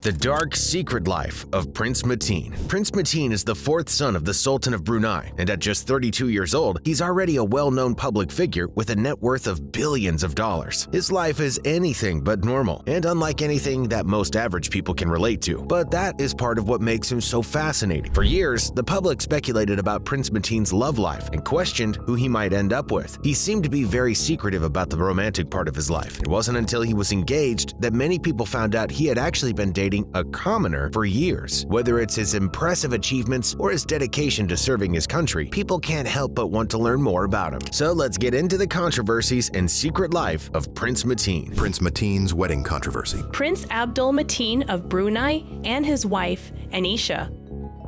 The Dark Secret Life of Prince Mateen. Prince Mateen is the fourth son of the Sultan of Brunei, and at just 32 years old, he's already a well-known public figure with a net worth of billions of dollars. His life is anything but normal, and unlike anything that most average people can relate to. But that is part of what makes him so fascinating. For years, the public speculated about Prince Mateen's love life and questioned who he might end up with. He seemed to be very secretive about the romantic part of his life. It wasn't until he was engaged that many people found out he had actually been dating a commoner for years. Whether it's his impressive achievements or his dedication to serving his country, people can't help but want to learn more about him. So let's get into the controversies and secret life of Prince Mateen. Prince Mateen's wedding controversy. Prince Abdul Mateen of Brunei and his wife, Anisha,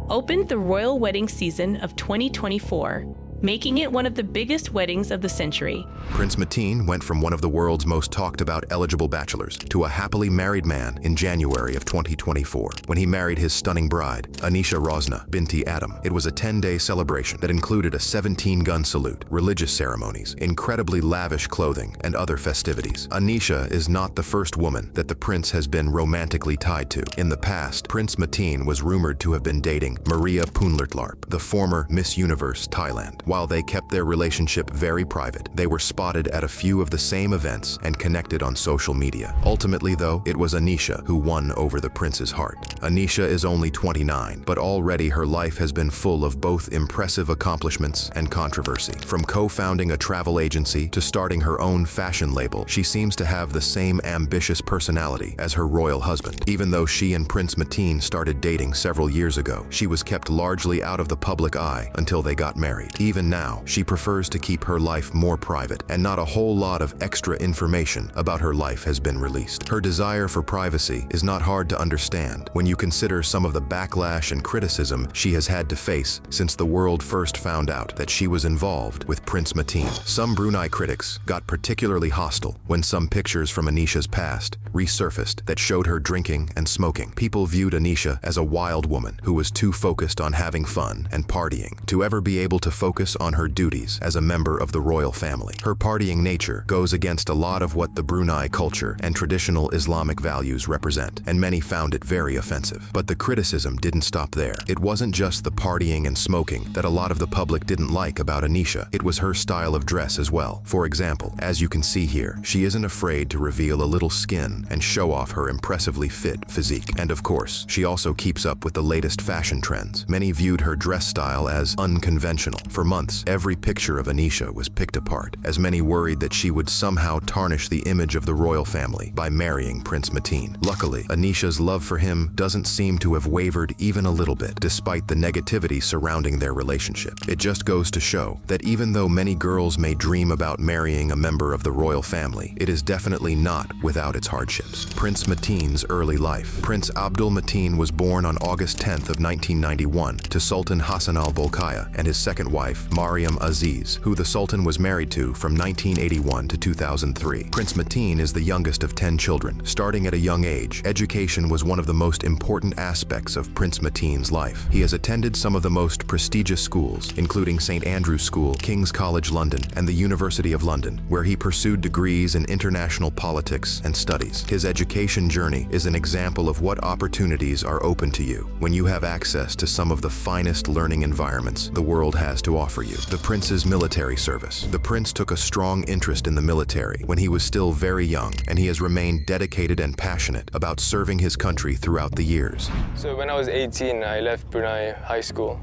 opened the royal wedding season of 2024, making it one of the biggest weddings of the century. Prince Mateen went from one of the world's most talked about eligible bachelors to a happily married man in January of 2024, when he married his stunning bride, Anisha Rosna Binti Adam. It was a 10-day celebration that included a 17-gun salute, religious ceremonies, incredibly lavish clothing, and other festivities. Anisha is not the first woman that the prince has been romantically tied to. In the past, Prince Mateen was rumored to have been dating Maria Poonlertlarp, the former Miss Universe Thailand. While they kept their relationship very private, they were spotted at a few of the same events and connected on social media. Ultimately, though, it was Anisha who won over the prince's heart. Anisha is only 29, but already her life has been full of both impressive accomplishments and controversy. From co-founding a travel agency to starting her own fashion label, she seems to have the same ambitious personality as her royal husband. Even though she and Prince Mateen started dating several years ago, she was kept largely out of the public eye until they got married. Even now, she prefers to keep her life more private, and not a whole lot of extra information about her life has been released. Her desire for privacy is not hard to understand when you consider some of the backlash and criticism she has had to face since the world first found out that she was involved with Prince Mateen. Some Brunei critics got particularly hostile when some pictures from Anisha's past resurfaced that showed her drinking and smoking. People viewed Anisha as a wild woman who was too focused on having fun and partying to ever be able to focus on her duties as a member of the royal family. Her partying nature goes against a lot of what the Brunei culture and traditional Islamic values represent, and many found it very offensive. But the criticism didn't stop there. It wasn't just the partying and smoking that a lot of the public didn't like about Anisha. It was her style of dress as well. For example, as you can see here, she isn't afraid to reveal a little skin and show off her impressively fit physique. And of course, she also keeps up with the latest fashion trends. Many viewed her dress style as unconventional. For months, every picture of Anisha was picked apart, as many worried that she would somehow tarnish the image of the royal family by marrying Prince Mateen. Luckily, Anisha's love for him doesn't seem to have wavered even a little bit, despite the negativity surrounding their relationship. It just goes to show that even though many girls may dream about marrying a member of the royal family, it is definitely not without its hardships. Prince Mateen's early life. Prince Abdul Mateen was born on August 10th of 1991 to Sultan Hassan al-Bolkiah and his second wife, Mariam Aziz, who the Sultan was married to from 1981 to 2003. Prince Mateen is the youngest of 10 children. Starting at a young age, education was one of the most important aspects of Prince Mateen's life. He has attended some of the most prestigious schools, including St. Andrew's School, King's College London, and the University of London, where he pursued degrees in international politics and studies. His education journey is an example of what opportunities are open to you when you have access to some of the finest learning environments the world has to offer you. The prince's military service. The prince took a strong interest in the military when he was still very young, and he has remained dedicated and passionate about serving his country throughout the years. So when I was 18, I left Brunei High School.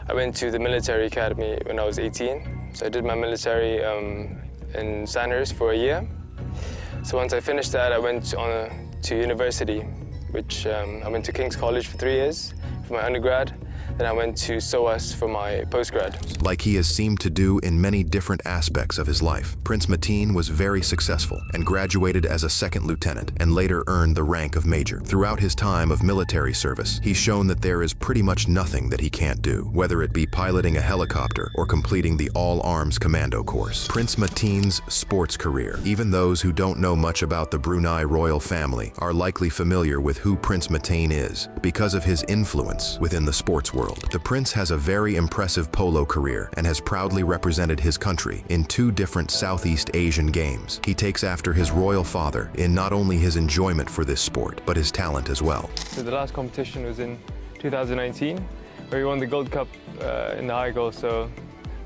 I went to the military academy when I was 18. So I did my military in Sandhurst for a year. So once I finished that, I went on to university, which I went to King's College for 3 years for my undergrad. Then I went to SOAS for my postgrad. Like he has seemed to do in many different aspects of his life, Prince Mateen was very successful and graduated as a second lieutenant and later earned the rank of major. Throughout his time of military service, he's shown that there is pretty much nothing that he can't do, whether it be piloting a helicopter or completing the all-arms commando course. Prince Mateen's sports career. Even those who don't know much about the Brunei royal family are likely familiar with who Prince Mateen is because of his influence within the sports world. world. The prince has a very impressive polo career and has proudly represented his country in 2 different Southeast Asian games. He takes after his royal father in not only his enjoyment for this sport, but his talent as well. So the last competition was in 2019, where we won the Gold Cup in the high goal. So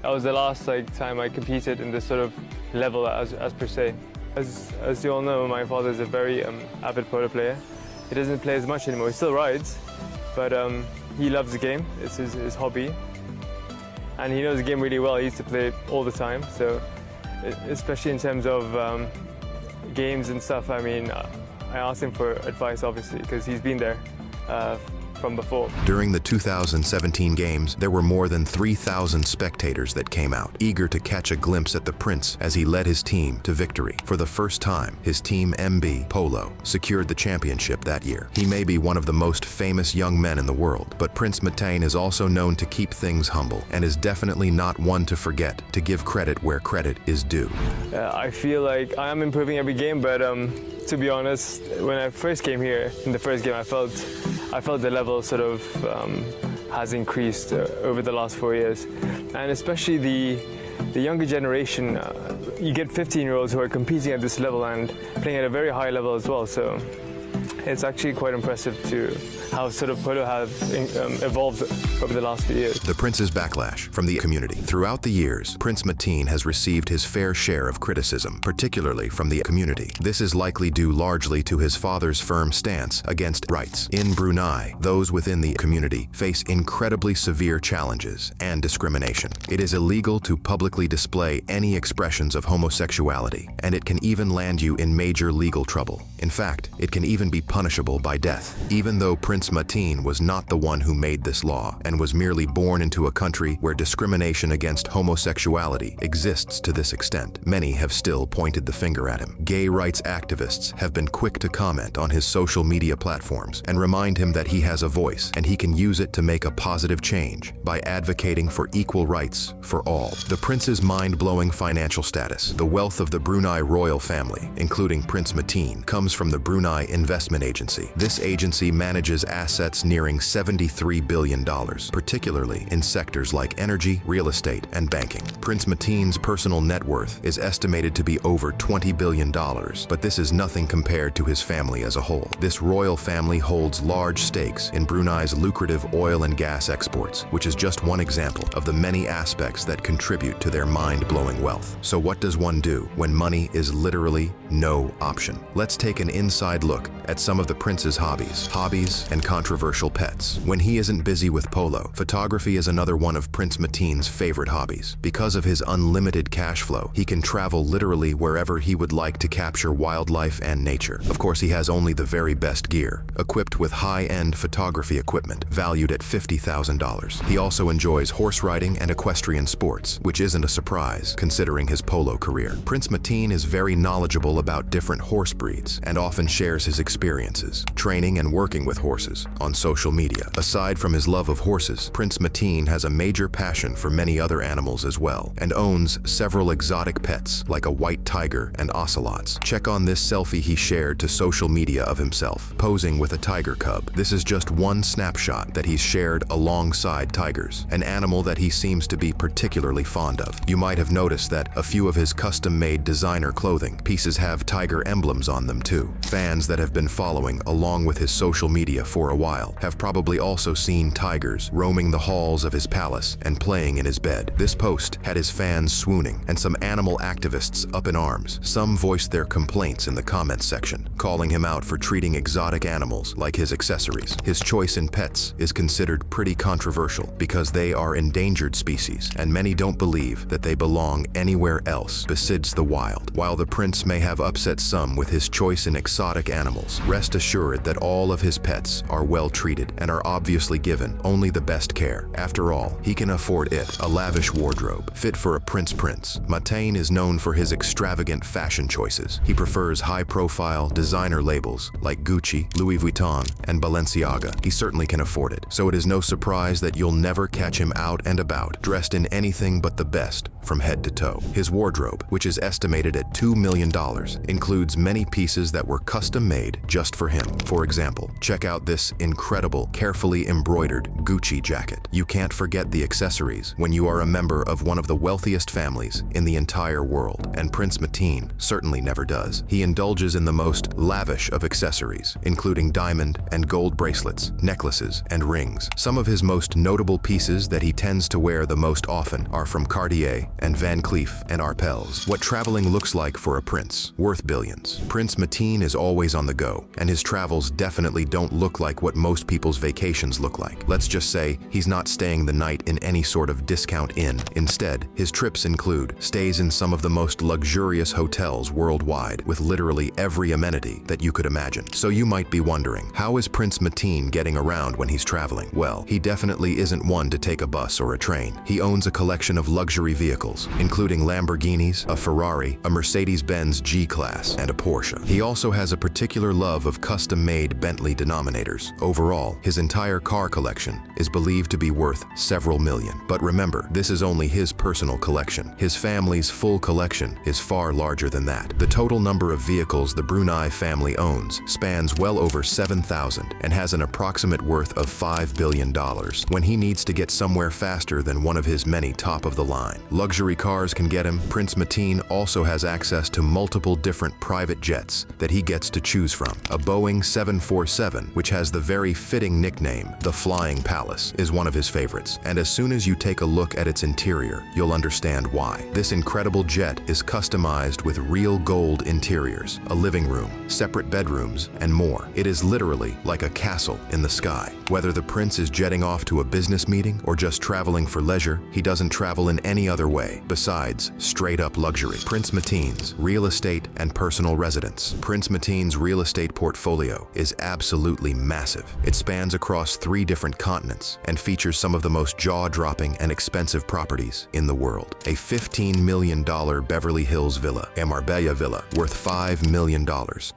that was the last time I competed in this sort of level as per se. As you all know, my father is a very avid polo player. He doesn't play as much anymore. He still rides, but he loves the game. It's his hobby, and he knows the game really well. He used to play all the time. So, especially in terms of games and stuff, I mean, I asked him for advice, obviously, because he's been there from before. During the 2017 games, there were more than 3,000 spectators that came out, eager to catch a glimpse at the prince as he led his team to victory. For the first time, his team MB Polo secured the championship that year. He may be one of the most famous young men in the world, but Prince Mateen is also known to keep things humble and is definitely not one to forget to give credit where credit is due. I feel like I am improving every game, but to be honest, when I first came here, in the first game, I felt the level sort of has increased over the last 4 years, and especially the younger generation. You get 15-year-olds who are competing at this level and playing at a very high level as well. So it's actually quite impressive to how sort of polo have evolved over the last few years. The prince's backlash from the community. Throughout the years, Prince Mateen has received his fair share of criticism, particularly from the community. This is likely due largely to his father's firm stance against rights. In Brunei, those within the community face incredibly severe challenges and discrimination. It is illegal to publicly display any expressions of homosexuality, and it can even land you in major legal trouble. In fact, it can even be punishable by death. Even though Prince Mateen was not the one who made this law and was merely born into a country where discrimination against homosexuality exists to this extent, many have still pointed the finger at him. Gay rights activists have been quick to comment on his social media platforms and remind him that he has a voice and he can use it to make a positive change by advocating for equal rights for all. The prince's mind-blowing financial status, the wealth of the Brunei royal family, including Prince Mateen, comes from the Brunei Investment Agency. This agency manages assets nearing $73 billion, particularly in sectors like energy, real estate, and banking. Prince Mateen's personal net worth is estimated to be over $20 billion, but this is nothing compared to his family as a whole. This royal family holds large stakes in Brunei's lucrative oil and gas exports, which is just one example of the many aspects that contribute to their mind-blowing wealth. So what does one do when money is literally no option? Let's take an inside look at some of the prince's hobbies and controversial pets. When he isn't busy with polo, photography is another one of Prince Mateen's favorite hobbies. Because of his unlimited cash flow, he can travel literally wherever he would like to capture wildlife and nature. Of course, he has only the very best gear, equipped with high-end photography equipment valued at $50,000. He also enjoys horse riding and equestrian sports, which isn't a surprise considering his polo career. Prince Mateen is very knowledgeable about different horse breeds and often shares his experiences, training and working with horses on social media. Aside from his love of horses, Prince Mateen has a major passion for many other animals as well, and owns several exotic pets like a white tiger and ocelots. Check on this selfie he shared to social media of himself, posing with a tiger cub. This is just one snapshot that he's shared alongside tigers, an animal that he seems to be particularly fond of. You might have noticed that a few of his custom-made designer clothing pieces have tiger emblems on them too. Fans that have been following along with his social media for a while have probably also seen tigers roaming the halls of his palace and playing in his bed. This post had his fans swooning and some animal activists up in arms. Some voiced their complaints in the comments section, calling him out for treating exotic animals like his accessories. His choice in pets is considered pretty controversial because they are endangered species, and many don't believe that they belong anywhere else besides the wild. While the prince may have upset some with his choice in exotic animals, rest assured that all of his pets are well treated and are obviously given only the best care. After all, he can afford it, a lavish wardrobe fit for a prince. Mateen is known for his extravagant extravagant fashion choices. He prefers high-profile designer labels like Gucci, Louis Vuitton, and Balenciaga. He certainly can afford it, so it is no surprise that you'll never catch him out and about, dressed in anything but the best from head to toe. His wardrobe, which is estimated at $2 million, includes many pieces that were custom-made just for him. For example, check out this incredible, carefully embroidered Gucci jacket. You can't forget the accessories when you are a member of one of the wealthiest families in the entire world, and Prince Mateen certainly never does. He indulges in the most lavish of accessories, including diamond and gold bracelets, necklaces, and rings. Some of his most notable pieces that he tends to wear the most often are from Cartier and Van Cleef and Arpels. What traveling looks like for a prince, worth billions. Prince Mateen is always on the go, and his travels definitely don't look like what most people's vacations look like. Let's just say he's not staying the night in any sort of discount inn. Instead, his trips include stays in some of the most luxurious hotels worldwide, with literally every amenity that you could imagine. So you might be wondering, how is Prince Mateen getting around when he's traveling? Well, he definitely isn't one to take a bus or a train. He owns a collection of luxury vehicles, including Lamborghinis, a Ferrari, a Mercedes-Benz G-Class, and a Porsche. He also has a particular love of custom-made Bentley denominators. Overall, his entire car collection is believed to be worth several million. But remember, this is only his personal collection. His family's full collection is far larger than that. The total number of vehicles the Brunei family owns spans well over 7,000 and has an approximate worth of $5 billion. When he needs to get somewhere faster than one of his many top-of-the-line luxury cars can get him, Prince Mateen also has access to multiple different private jets that he gets to choose from. A Boeing 747, which has the very fitting nickname, the Flying Palace, is one of his favorites. And as soon as you take a look at its interior, you'll understand why. This incredible jet is customized with real gold interiors, a living room, separate bedrooms, and more. It is literally like a castle in the sky. Whether the prince is jetting off to a business meeting or just traveling for leisure, he doesn't travel in any other way besides straight-up luxury. Prince Mateen's real estate and personal residence. Prince Mateen's real estate portfolio is absolutely massive. It spans across 3 different continents and features some of the most jaw-dropping and expensive properties in the world. A $15 million Beverly Hills villa, a Marbella villa, worth $5 million,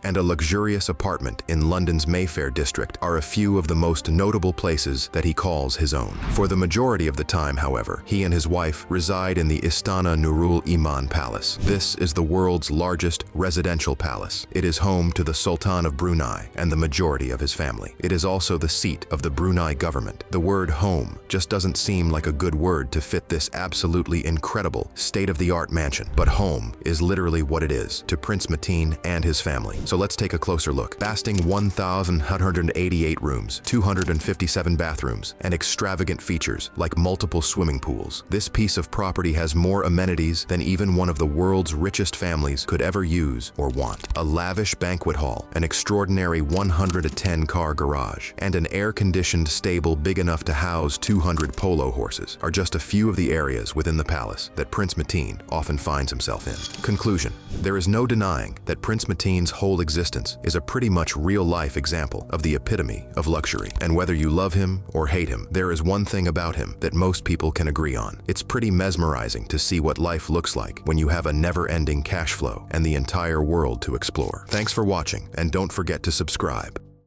and a luxurious apartment in London's Mayfair district are a few of the most notable places that he calls his own. For the majority of the time, however, he and his wife reside in the Istana Nurul Iman Palace. This is the world's largest residential palace. It is home to the Sultan of Brunei and the majority of his family. It is also the seat of the Brunei government. The word home just doesn't seem like a good word to fit this absolutely incredible, state-of-the-art mansion. But home is literally what it is to Prince Mateen and his family. So let's take a closer look. Boasting 1,188 rooms, 257 bathrooms, and extravagant features like multiple swimming pools, this piece of property has more amenities than even one of the world's richest families could ever use or want. A lavish banquet hall, an extraordinary 110-car garage, and an air-conditioned stable big enough to house 200 polo horses are just a few of the areas within the palace that Prince Mateen often finds himself in. Conclusion: there is no denying that Prince Mateen's whole existence is a pretty much real-life example of the epitome of luxury. And whether you love him or hate him, there is one thing about him that most people can agree on. It's pretty mesmerizing to see what life looks like when you have a never-ending cash flow and the entire world to explore. Thanks for watching, and don't forget to subscribe.